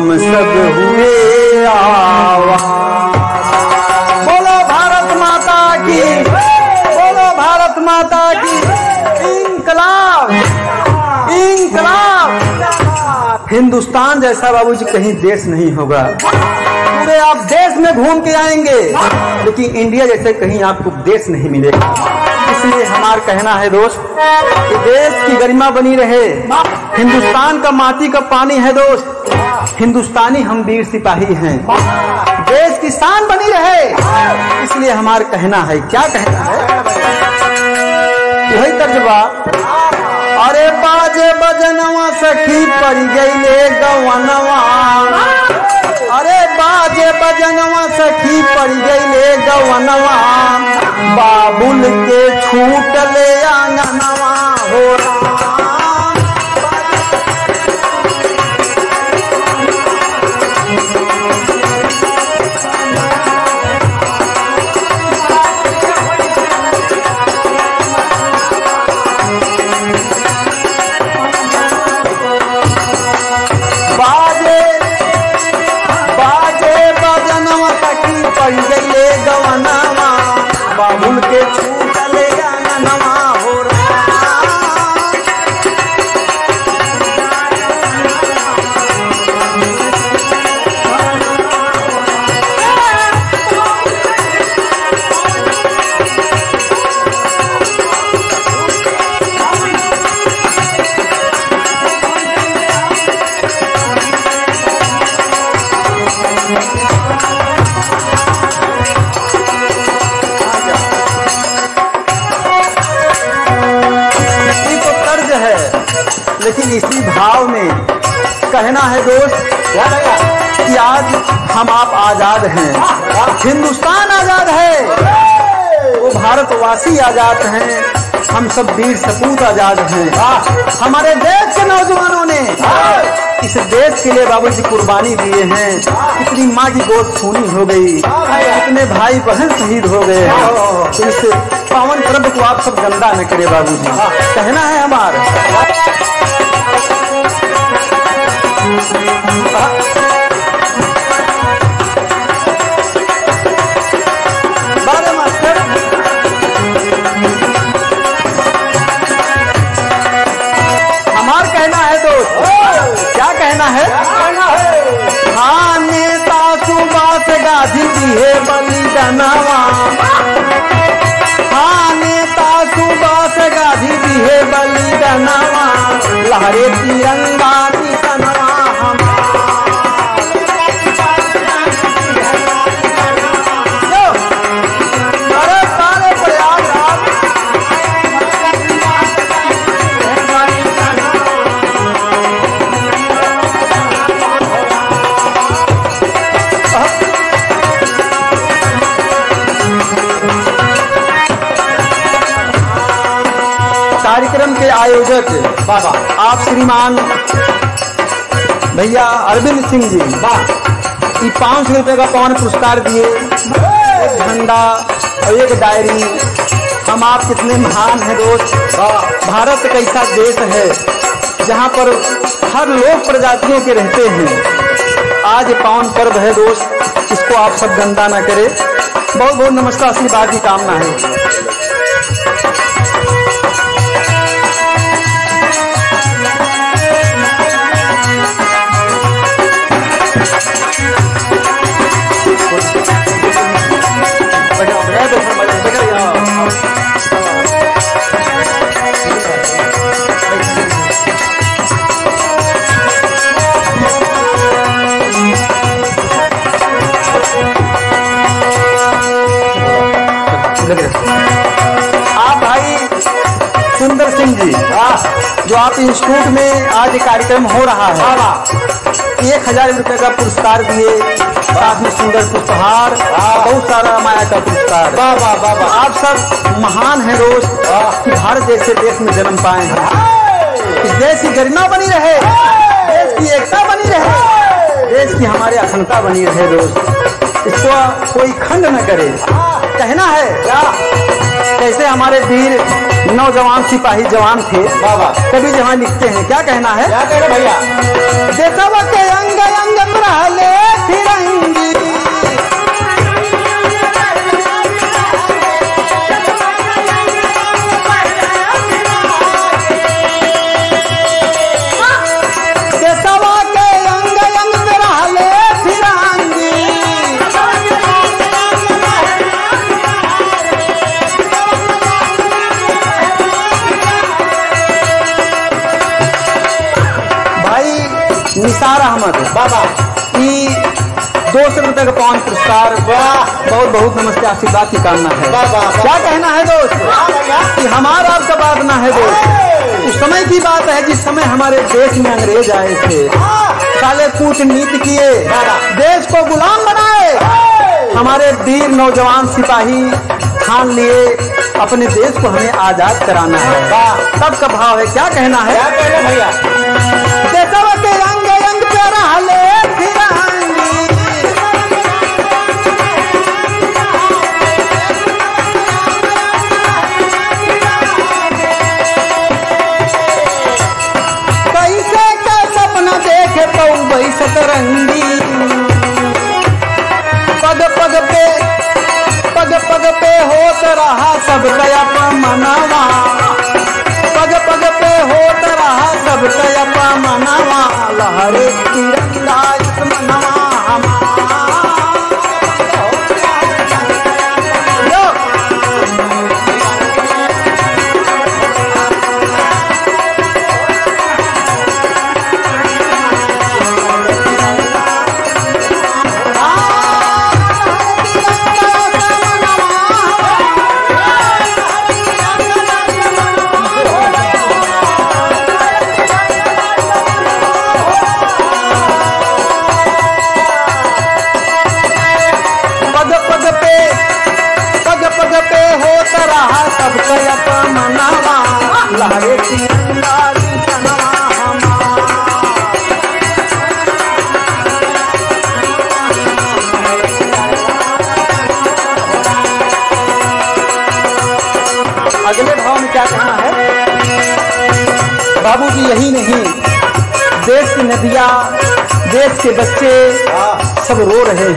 हम सब हुए आवाज। बोलो भारत माता की, बोलो भारत माता की। इंकलाब, इंकलाब। हिंदुस्तान जैसा बाबूजी कहीं देश नहीं होगा। पूरे आप देश में घूम के आएंगे लेकिन इंडिया जैसे कहीं आपको देश नहीं मिलेगा। इसलिए हमारा कहना है दोस्त कि देश की गरिमा बनी रहे। हिंदुस्तान का माटी का पानी है दोस्त, हिंदुस्तानी हम वीर सिपाही हैं। देश की शान बनी रहे, इसलिए हमारा कहना है। क्या कहना है? वही तर्जबा। अरे बाजे बजनवा सखी पड़ गईले गवनवा, अरे बाजे बजनवा सखी पड़ गईले गवनवा, बाबुल के छूट ले आंगनवा हो राम। बाबुल के छूट ले आंगनवा हो लेकिन इसी भाव में कहना है दोस्त कि आज हम आप आजाद हैं, हिंदुस्तान आजाद है, वो भारतवासी आजाद हैं, हम सब वीर सपूत आजाद हैं। हमारे देश के नौजवानों ने इस देश के लिए बाबूजी कुर्बानी दिए हैं। कितनी माँ की गोद खूनी हो गई, कितने भाई बहन शहीद हो गए हैं। तो इस पावन पर्व को आप सब गंदा न करे बाबूजी, कहना है हमारा। हमार कहना है दोस्त, क्या कहना है? हाँ नेता सुभाष गांधी जी है बलिदानवा, हाँ नेता सुभाष गांधी जी है बलिदानवा, लहरे तिरंगा निशानवा कार्यक्रम के आयोजक बाबा आप श्रीमान भैया अरविंद सिंह जी ये 500 रुपये का पवन पुरस्कार दिए, एक झंडा और एक डायरी। हम आप कितने महान हैं दोस्त। भारत एक ऐसा देश है जहाँ पर हर लोग प्रजातियों के रहते हैं। आज पावन पर्व है दोस्त, इसको आप सब गंदा ना करें। बहुत बहुत नमस्कार, आशीर्वाद की कामना है। आप भाई सुंदर सिंह जी जो आप इंस्टीट्यूट में आज कार्यक्रम हो रहा है, 1000 रुपये का पुरस्कार दिए, साथ में सुंदर पुष्पहार, बहुत सारा माया का पुरस्कार। वाह वाह वाह, आप सब महान हैं दोस्त कि भारत जैसे देश में जन्म पाए हैं। इस देश की गरिमा बनी रहे, देश की एकता बनी रहे, देश की हमारे अखंडता बनी रहे दोस्त। इसको कोई खंड न करे, कहना है क्या? कैसे हमारे वीर नौजवान सिपाही जवान थे। बाबा कभी जहाँ लिखते हैं, क्या कहना है? क्या कह रहे भैया? देशवा के अंग अंग रहले फिरंगी, देशवा के अंग अंग रहले फिरंगी, भाई निसार अहमद बाबा 200 रुपए का पावन पुरस्कार। बहुत बहुत नमस्ते, आशीर्वाद की कामना है। क्या कहना है दोस्त? कि हमारा आपका बात ना है दोस्त। उस समय की बात है जिस समय हमारे देश में अंग्रेज आए थे, साले कूटनीति किए, देश को गुलाम बनाए। हमारे वीर नौजवान सिपाही ठान लिए अपने देश को हमें आजाद कराना है। तब का भाव है, क्या कहना है? क्या कह रहे भैया? देशवा के अंग अंग पे रहले फिरंगी, कैसे का सपना देखे पौबई सतरंगी, पग पे होत रहा सब कया मनावा, पग पे होत रहा सब कया मनावा, लहरे तिरंगा इस मनवा लहरे तिरंगा इस मनवा अगले भाव में क्या कहना है? बाबूजी यही नहीं, देश की नदियाँ, देश के बच्चे सब रो रहे हैं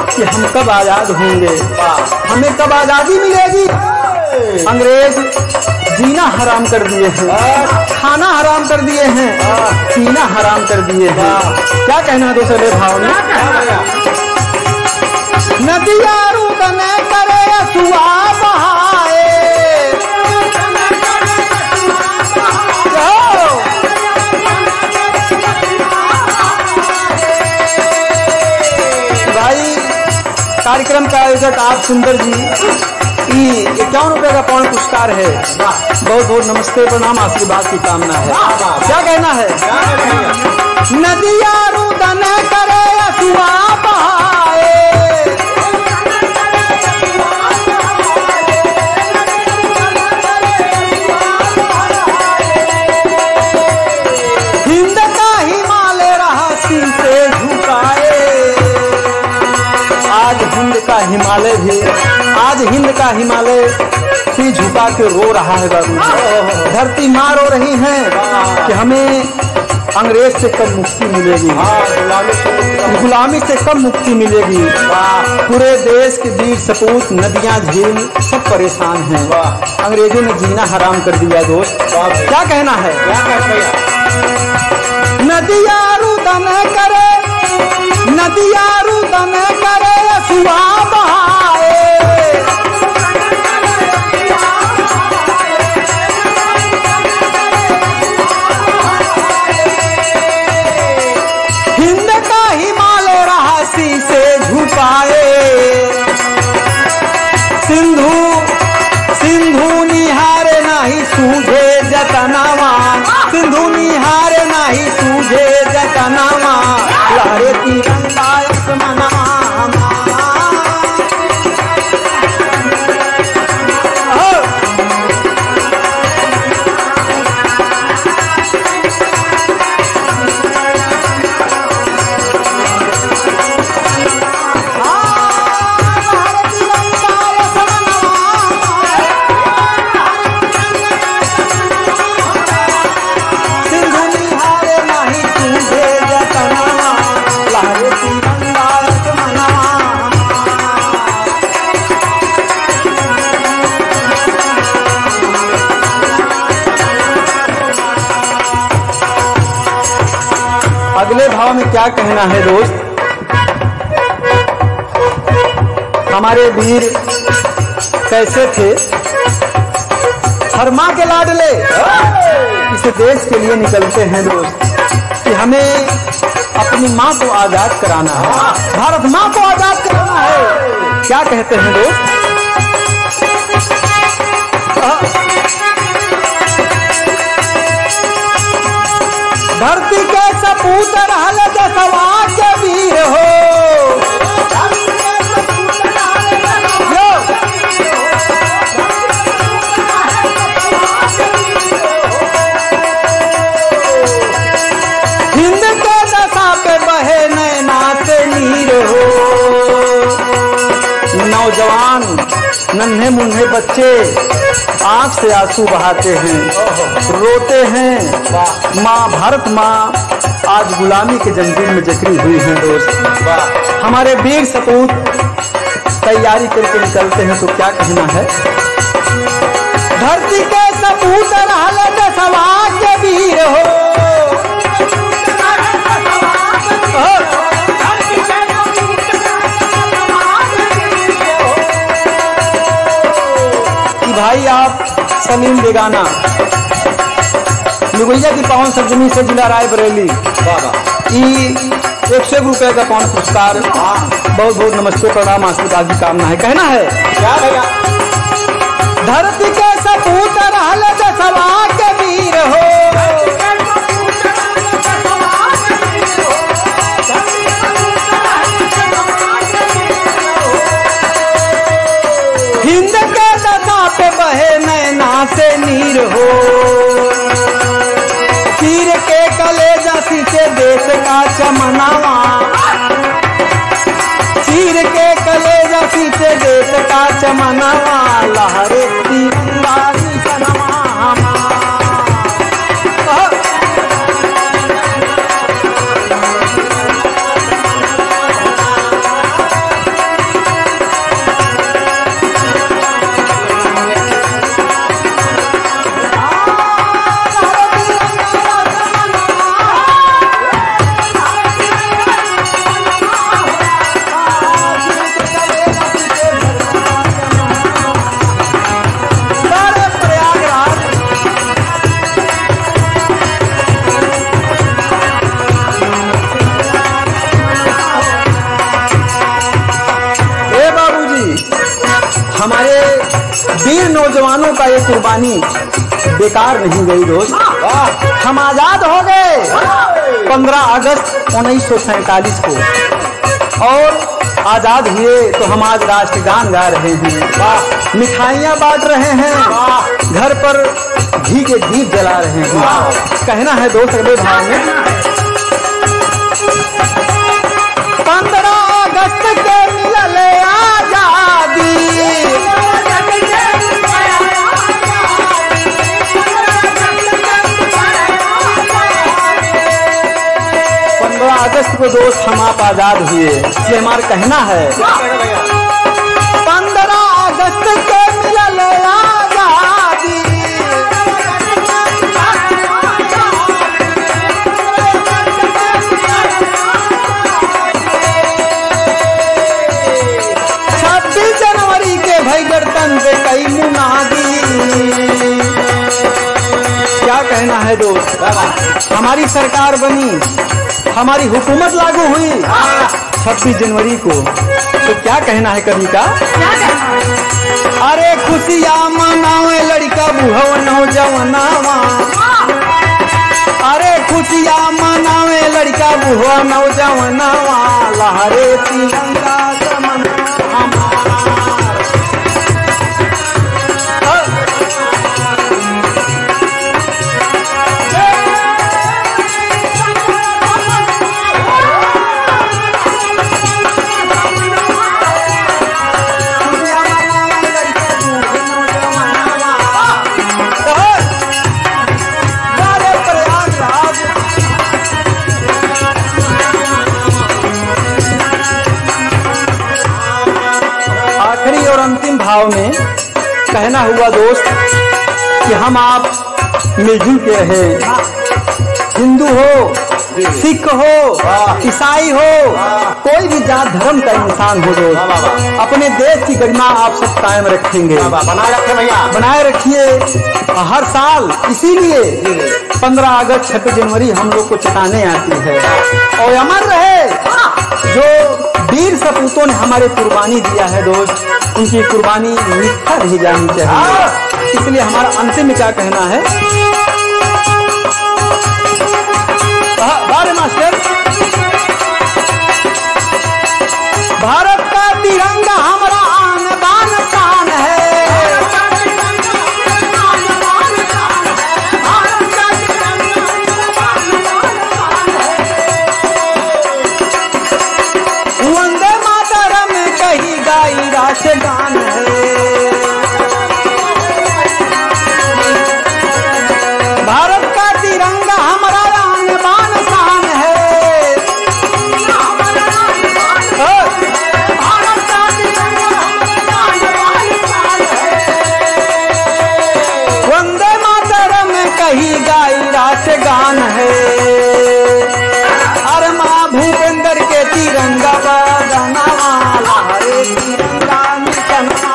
कि हम कब आजाद होंगे, हमें कब आजादी मिलेगी। अंग्रेज जीना हराम कर दिए हैं, खाना हराम कर दिए हैं, पीना हराम कर दिए हैं। क्या कहना है दूसरे भाव में? नदिया रुदन करे सुआ बहाए, भाई कार्यक्रम का आयोजक आप सुंदर जी 51 रुपए का पावन पुरस्कार है। बहुत बहुत नमस्ते, प्रणाम, आशीर्वाद की कामना है। क्या कहना है? नदिया रुदन करे सुआ बहाए, हिंद का हिमालय रहा सिर से झुकाए। आज हिंद का हिमालय भी, आज हिंद का हिमालय सिर झुका के रो रहा है बाबू। धरती माँ रो रही है कि हमें अंग्रेज से कब मुक्ति मिलेगी, गुलामी से कब मुक्ति मिलेगी। पूरे देश के वीर सपूत, नदियां, झील सब परेशान हैं। अंग्रेजों ने जीना हराम कर दिया दोस्त। क्या कहना है? नदिया रुदन करे, नदिया रुदन करे सुआ बहाए, हिंद का हिमालय रहा सी से झुकाए। सिंधु सिंधु निहारे नहीं सूझे जतनावा, सिंधु निहारे नहीं सूझे जतनावा, लहरे तिरंगा इस मनवा। भाव में क्या कहना है दोस्त। हमारे वीर कैसे थे, हर माँ के लाडले इस देश के लिए निकलते हैं दोस्त कि हमें अपनी माँ को आजाद कराना है, भारत माँ को आजाद कराना है। क्या कहते हैं दोस्त, धरती के सपूत रहल दसवा के वीर हो, हिंद के दशा पे बहे नैना से नीर हो। नौजवान नन्हे मुन्ने बच्चे आंख से आंसू बहाते हैं, रोते हैं। माँ भारत माँ आज गुलामी के जंजीर में जकड़ी हुई है दोस्त। हमारे वीर सपूत तैयारी करके निकलते हैं, तो क्या कहना है, धरती के सपूत रहल दसवा के वीर हो, भाई आप सलीम बेगाना मुगैया की पावन सरजमी से जिला रायबरेली 101 रुपए का पावन पुरस्कार। बहुत बहुत नमस्ते प्रणाम, आशीर्वाद की कामना है। कहना है क्या भैया, धरती के सपूत रहल दसवा के वीर हो, हिंद के दशा पे बहे नैना से नीर हो, तीर के कलेजा सींचे देश का चमनावा, तीर के कलेजा सींचे देश का चमनावा, लहरे तिरंगा निशानवा हमारे वीर नौजवानों का ये कुर्बानी बेकार नहीं गई दोस्त। हम आजाद हो गए 15 अगस्त 1947 को, और आजाद हुए तो हम आज राष्ट्रगान गा रहे हैं, मिठाइयाँ बांट रहे हैं, घर पर घी के दीप जला रहे हैं। कहना है दोस्त अगले भाव में, 15 अगस्त के मिलल आजादी, 15 अगस्त को दोस्त हम आप आजाद हुए, इसलिए हमारा कहना है 15 अगस्त के मिलल आजादी, जनवरी के भाई गणतंत्र कई मुनादी। क्या कहना है दोस्त, हमारी सरकार बनी, हमारी हुकूमत लागू हुई 26 जनवरी को, तो क्या कहना है कवि का, अरे खुशियाँ मनावे लड़का बुढ़वा नौजवानवा, अरे खुशियाँ मनावे लड़का बुढ़वा नौजवानवा, लहरे तिरंगा भाव में कहना हुआ दोस्त कि हम आप मिलजुल के रहे, हिंदू हो सिख हो, ईसाई हो, कोई भी जात धर्म का इंसान हो दोस्त, अपने देश की गरिमा आप सब कायम रखेंगे। बनाए रखे भैया, बनाए रखिए। हर साल इसीलिए 15 अगस्त 26 जनवरी हम लोग को चिताने आती है और अमर रहे जो वीर सपूतों ने हमारे कुर्बानी दिया है दोस्त, उनकी कुर्बानी मिथ्या नहीं जानी चाहिए। इसलिए हमारा अंतिम में क्या कहना है, बारे मास्टर, भारत का तिरंगा हमारा आन बान शान है, वंदे मातरम कही गाई राष्ट्रगान है, भारत का तिरंगा हमारा आन बान शान है, भारत का तिरंगा वंदे मातरम कही गाई राष्ट्रगान है, अरे माँ भूपेंद्र के तिरंगा गाना वाला हरे तिरंगा निशाना।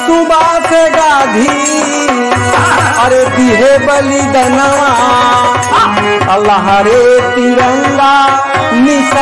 सुभाष गांधी अरे दिहे बलिदानवा, अल्लाह रे तिरंगा निशान।